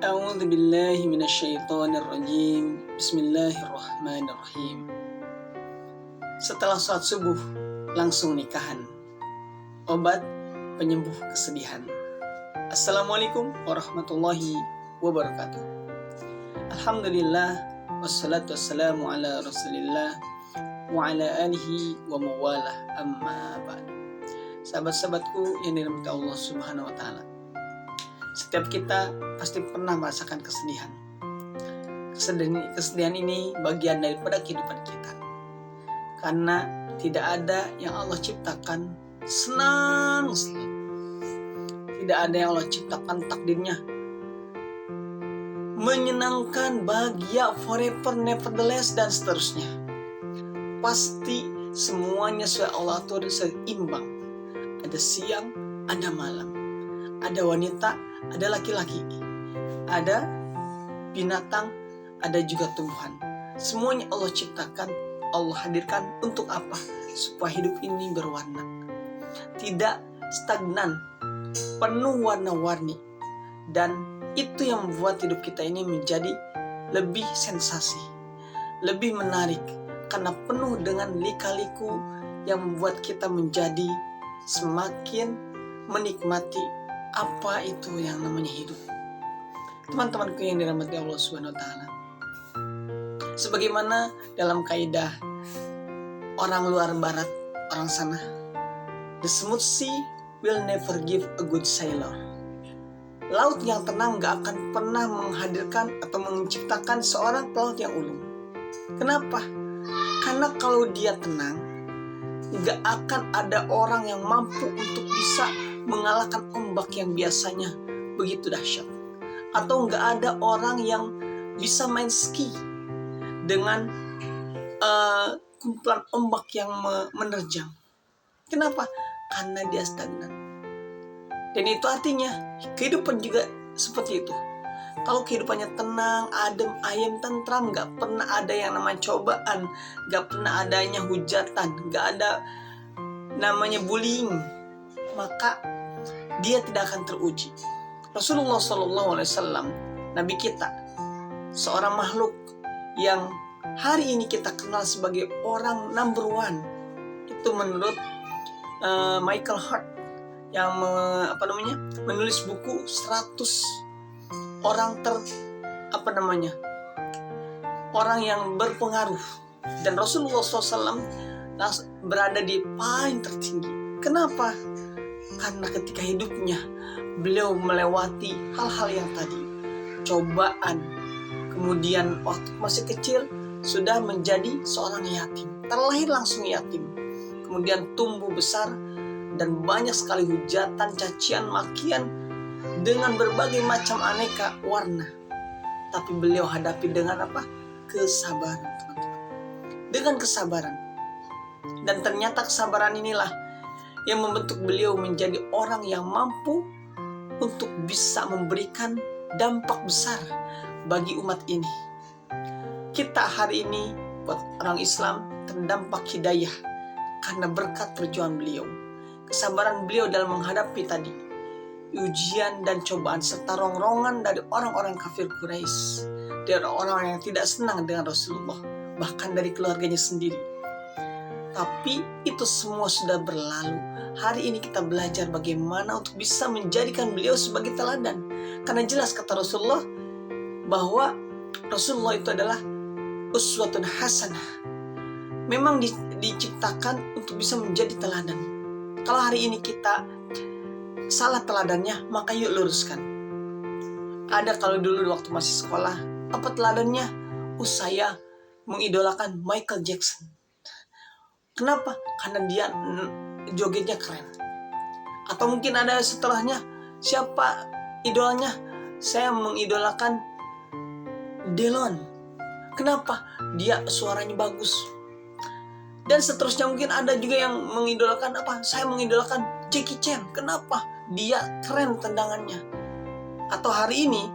A'udzu billahi minasyaitonir rajim. Bismillahirrahmanirrahim. Setelah sholat subuh, langsung nikahan. Obat penyembuh kesedihan. Assalamualaikum warahmatullahi wabarakatuh. Alhamdulillah, wassalatu wassalamu ala rasulillah wa ala alihi wa mawalah, amma ba'du. Sahabat-sahabatku yang dirahmati Allah Subhanahu wa taala. Setiap kita pasti pernah merasakan kesedihan. Kesedihan ini bagian daripada kehidupan kita. Karena tidak ada yang Allah ciptakan senang selalu. Tidak ada yang Allah ciptakan takdirnya menyenangkan, bahagia, forever, nevertheless, dan seterusnya. Pasti semuanya sesuai Allah atur seimbang. Ada siang, ada malam. Ada wanita, ada laki-laki, ada binatang, ada juga tumbuhan. Semuanya Allah ciptakan, Allah hadirkan untuk apa? Supaya hidup ini berwarna. Tidak stagnan, penuh warna-warni. Dan itu yang membuat hidup kita ini menjadi lebih sensasi, lebih menarik. Karena penuh dengan lika-liku yang membuat kita menjadi semakin menikmati apa itu yang namanya hidup. Teman-temanku yang dirahmati Allah Subhanahu wa taala. Sebagaimana dalam kaidah orang luar barat, orang sana, the smooth sea will never give a good sailor. Laut yang tenang gak akan pernah menghadirkan atau menciptakan seorang pelaut yang ulung. Kenapa? Karena kalau dia tenang, gak akan ada orang yang mampu untuk bisa mengalahkan ombak yang biasanya begitu dahsyat. Atau nggak ada orang yang bisa main ski dengan kumpulan ombak yang menerjang. Kenapa? Karena dia stagnan. Dan itu artinya kehidupan juga seperti itu. Kalau kehidupannya tenang, adem, ayem, tentram, nggak pernah ada yang namanya cobaan, nggak pernah adanya hujatan, nggak ada namanya bullying, maka dia tidak akan teruji. Rasulullah SAW, Nabi kita, seorang makhluk yang hari ini kita kenal sebagai orang number one. Itu menurut Michael Hart yang menulis buku 100 orang orang yang berpengaruh. Dan Rasulullah SAW berada di paling tertinggi. Kenapa? Karena ketika hidupnya beliau melewati hal-hal yang tadi, cobaan, kemudian waktu masih kecil sudah menjadi seorang yatim, terlahir langsung yatim, kemudian tumbuh besar dan banyak sekali hujatan, cacian, makian dengan berbagai macam aneka warna. Tapi beliau hadapi dengan apa? Kesabaran, teman-teman. Dengan kesabaran. Dan ternyata kesabaran inilah yang membentuk beliau menjadi orang yang mampu untuk bisa memberikan dampak besar bagi umat ini. Kita hari ini buat orang Islam terdampak hidayah karena berkat perjuangan beliau. Kesabaran beliau dalam menghadapi tadi ujian dan cobaan serta rongrongan dari orang-orang kafir Quraisy, dari orang-orang yang tidak senang dengan Rasulullah, bahkan dari keluarganya sendiri. Tapi itu semua sudah berlalu. Hari ini kita belajar bagaimana untuk bisa menjadikan beliau sebagai teladan. Karena jelas kata Rasulullah bahwa Rasulullah itu adalah uswatun hasanah. Memang diciptakan untuk bisa menjadi teladan. Kalau hari ini kita salah teladannya, maka yuk luruskan. Ada kalau dulu waktu masih sekolah, apa teladannya? Saya mengidolakan Michael Jackson. Kenapa? Karena dia jogetnya keren. Atau mungkin ada setelahnya, siapa idolanya? Saya mengidolakan Delon. Kenapa? Dia suaranya bagus. Dan seterusnya mungkin ada juga yang mengidolakan apa? Saya mengidolakan Jackie Chan. Kenapa? Dia keren tendangannya. Atau hari ini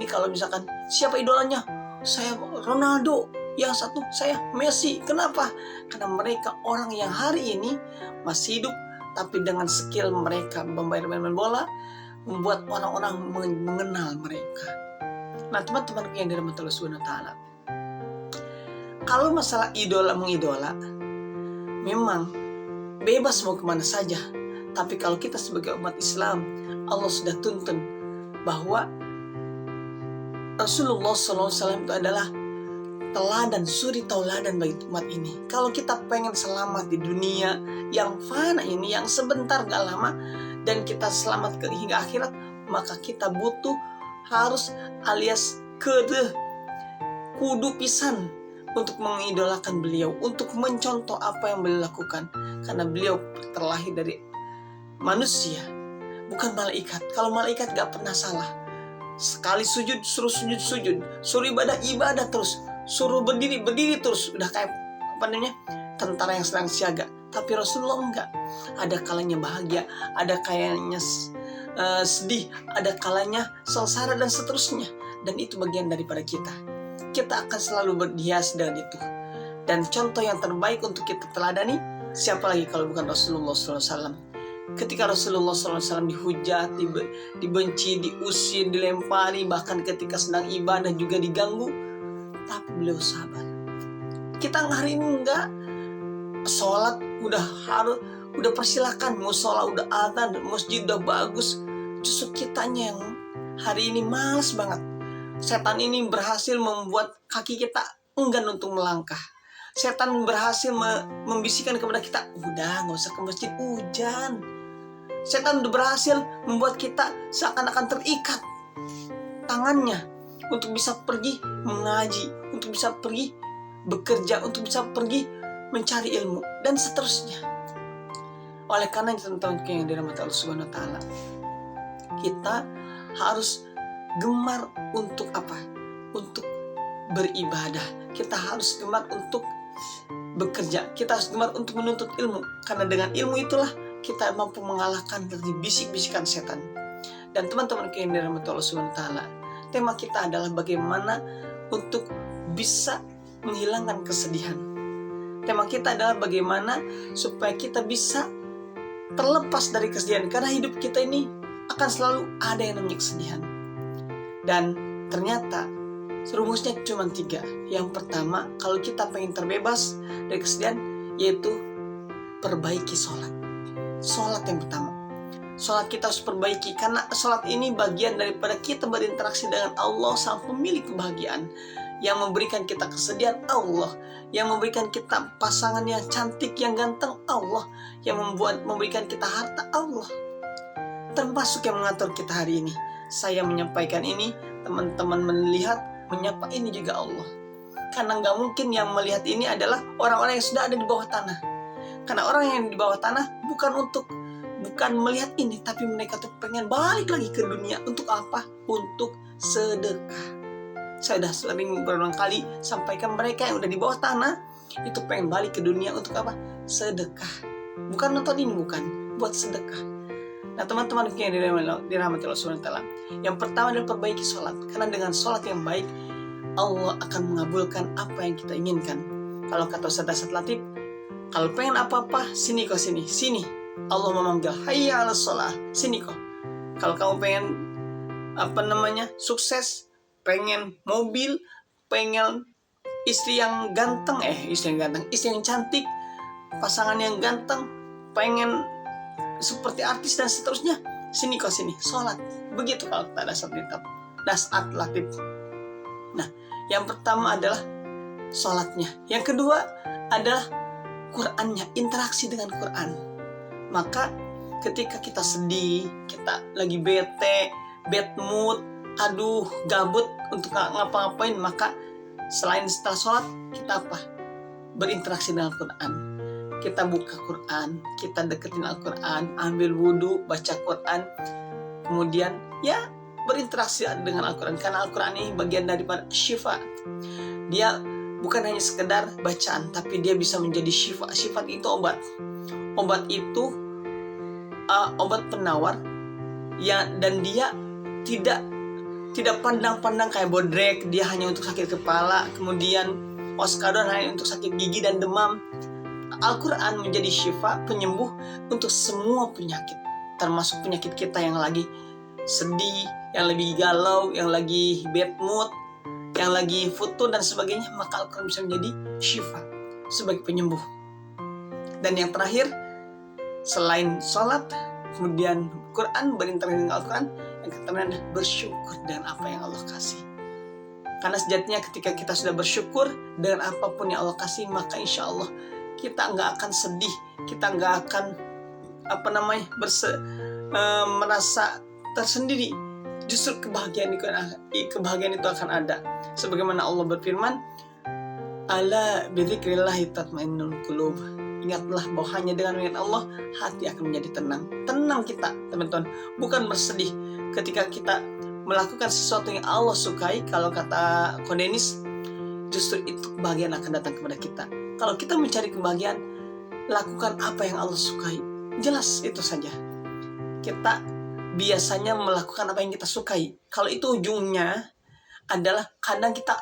kalau misalkan siapa idolanya? Saya Ronaldo. Yang satu saya Messi. Kenapa? Karena mereka orang yang hari ini masih hidup, tapi dengan skill mereka bermain bola membuat orang-orang mengenal mereka. Nah teman-teman yang dirahmati Allah Subhanahu wa Ta'ala, kalau masalah idola mengidola, memang bebas mau kemana saja. Tapi kalau kita sebagai umat Islam, Allah sudah tuntun bahwa Rasulullah SAW itu adalah teladan, suri tauladan bagi umat ini. Kalau kita pengen selamat di dunia yang fana ini, yang sebentar gak lama, dan kita selamat hingga akhirat, maka kita butuh harus alias kudu pisan untuk mengidolakan beliau, untuk mencontoh apa yang beliau lakukan. Karena beliau terlahir dari manusia, bukan malaikat. Kalau malaikat gak pernah salah. Sekali sujud, suruh sujud, suruh ibadah terus, suruh berdiri terus. Udah kayak tentara yang sedang siaga. Tapi Rasulullah enggak. Ada kalanya bahagia, ada kalanya sedih, ada kalanya sengsara dan seterusnya. Dan itu bagian daripada kita. Kita akan selalu berhias dengan itu. Dan contoh yang terbaik untuk kita teladani, siapa lagi kalau bukan Rasulullah SAW. Ketika Rasulullah SAW dihujat, dibenci, diusir, dilempari, bahkan ketika sedang ibadah juga diganggu, tapi beliau sabar. Kita hari ini enggak, sholat udah persilakan, musola udah adzan, masjid udah bagus, justru kitanya yang hari ini malas banget. Setan ini berhasil membuat kaki kita enggan untuk melangkah. Setan berhasil membisikkan kepada kita, udah gak usah ke masjid, hujan. Setan berhasil membuat kita seakan-akan terikat tangannya untuk bisa pergi mengaji, untuk bisa pergi bekerja, untuk bisa pergi mencari ilmu, dan seterusnya. Oleh karena itu teman-teman yang dirahmati Allah Subhanahu wa Ta'ala, kita harus gemar untuk apa? Untuk beribadah. Kita harus gemar untuk bekerja. Kita harus gemar untuk menuntut ilmu. Karena dengan ilmu itulah kita mampu mengalahkan dari bisik-bisikan setan. Dan teman-teman yang dirahmati Allah Subhanahu wa Ta'ala, tema kita adalah bagaimana untuk bisa menghilangkan kesedihan. Tema kita adalah bagaimana supaya kita bisa terlepas dari kesedihan. Karena hidup kita ini akan selalu ada yang namanya kesedihan. Dan ternyata rumusnya cuma 3. Yang pertama, kalau kita pengen terbebas dari kesedihan, yaitu perbaiki sholat. Sholat yang pertama. Sholat kita harus perbaiki, karena sholat ini bagian daripada kita berinteraksi dengan Allah, sang pemilik kebahagiaan. Yang memberikan kita kesedihan, Allah. Yang memberikan kita pasangan yang cantik, yang ganteng, Allah. Yang memberikan kita harta, Allah. Termasuk yang mengatur kita hari ini. Saya menyampaikan ini, teman-teman melihat, menyapa ini juga Allah. Karena gak mungkin yang melihat ini adalah orang-orang yang sudah ada di bawah tanah. Karena orang yang di bawah tanah bukan melihat ini, tapi mereka tuh pengen balik lagi ke dunia. Untuk apa? Untuk sedekah. Saya sudah sering berulang kali sampaikan, mereka yang udah di bawah tanah itu pengen balik ke dunia untuk apa? Sedekah. Bukan nonton ini, bukan. Buat sedekah. Nah teman-teman yang dirahmati Allah Subhanahu wa Ta'ala, yang pertama adalah perbaiki sholat. Karena dengan sholat yang baik, Allah akan mengabulkan apa yang kita inginkan. Kalau kata Ustaz Dasat Latif, kalau pengen apa-apa, sini kok sini. Allah memanggil, hayya 'alas sholah, sini kok. Kalau kamu pengen sukses, pengen mobil, pengen istri yang cantik, pasangan yang ganteng, pengen seperti artis dan seterusnya, sini sholat. Begitu kalau tak Dasat Latif. Nah, yang pertama adalah sholatnya. Yang kedua adalah Qur'annya, interaksi dengan Qur'an. Maka ketika kita sedih, kita lagi bad mood, gabut untuk ngapa-ngapain, maka selain setelah sholat, kita apa? Berinteraksi dengan Quran. Kita buka Quran, kita deketin Al-Quran, ambil wudhu, baca Quran, kemudian ya berinteraksi dengan Al-Quran. Karena Al-Quran ini bagian daripada syifa. Dia bukan hanya sekedar bacaan, tapi dia bisa menjadi syifa. Syifa itu obat. Obat itu obat penawar ya, dan dia tidak pandang-pandang kayak bodrek. Dia hanya untuk sakit kepala, kemudian oskadon hanya untuk sakit gigi dan demam. Al-Quran menjadi syifa, penyembuh untuk semua penyakit, termasuk penyakit kita yang lagi sedih, yang lagi galau, yang lagi bad mood, yang lagi futur dan sebagainya, maka Al-Quran bisa menjadi syifa sebagai penyembuh. Dan yang terakhir, selain sholat, kemudian Quran, berinteraksi dengan Al-Quran, yang ketiga adalah bersyukur dengan apa yang Allah kasih. Karena sejatinya ketika kita sudah bersyukur dengan apapun yang Allah kasih, maka insya Allah kita nggak akan sedih, kita nggak akan merasa tersendiri. Justru kebahagiaan itu akan ada. Sebagaimana Allah berfirman, ala bidzikrillahi tatmainnul qulub. Ingatlah bahwa hanya dengan mengingat Allah, hati akan menjadi tenang. Tenang kita, teman-teman, bukan bersedih. Ketika kita melakukan sesuatu yang Allah sukai, kalau kata Kodenis, justru itu kebahagiaan akan datang kepada kita. Kalau kita mencari kebahagiaan, lakukan apa yang Allah sukai. Jelas itu saja. Kita biasanya melakukan apa yang kita sukai. Kalau itu ujungnya adalah kadang kita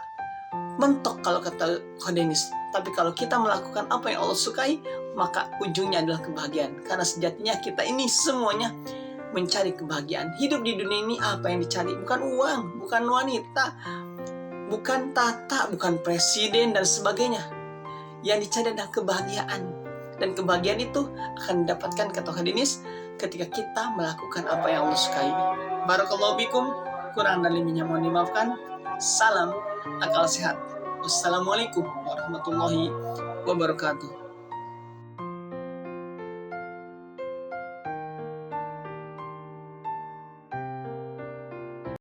mentok, kalau kata Kodenis. Tapi kalau kita melakukan apa yang Allah sukai, maka ujungnya adalah kebahagiaan. Karena sejatinya kita ini semuanya mencari kebahagiaan. Hidup di dunia ini apa yang dicari? Bukan uang, bukan wanita, bukan tata, bukan presiden dan sebagainya. Yang dicari adalah kebahagiaan. Dan kebahagiaan itu akan didapatkan, kata Kodenis, ketika kita melakukan apa yang Allah sukai. Barakallahu bikum, kurang dan lebihnya mohon dimaafkan. Salam akal sehat. Wassalamualaikum warahmatullahi wabarakatuh.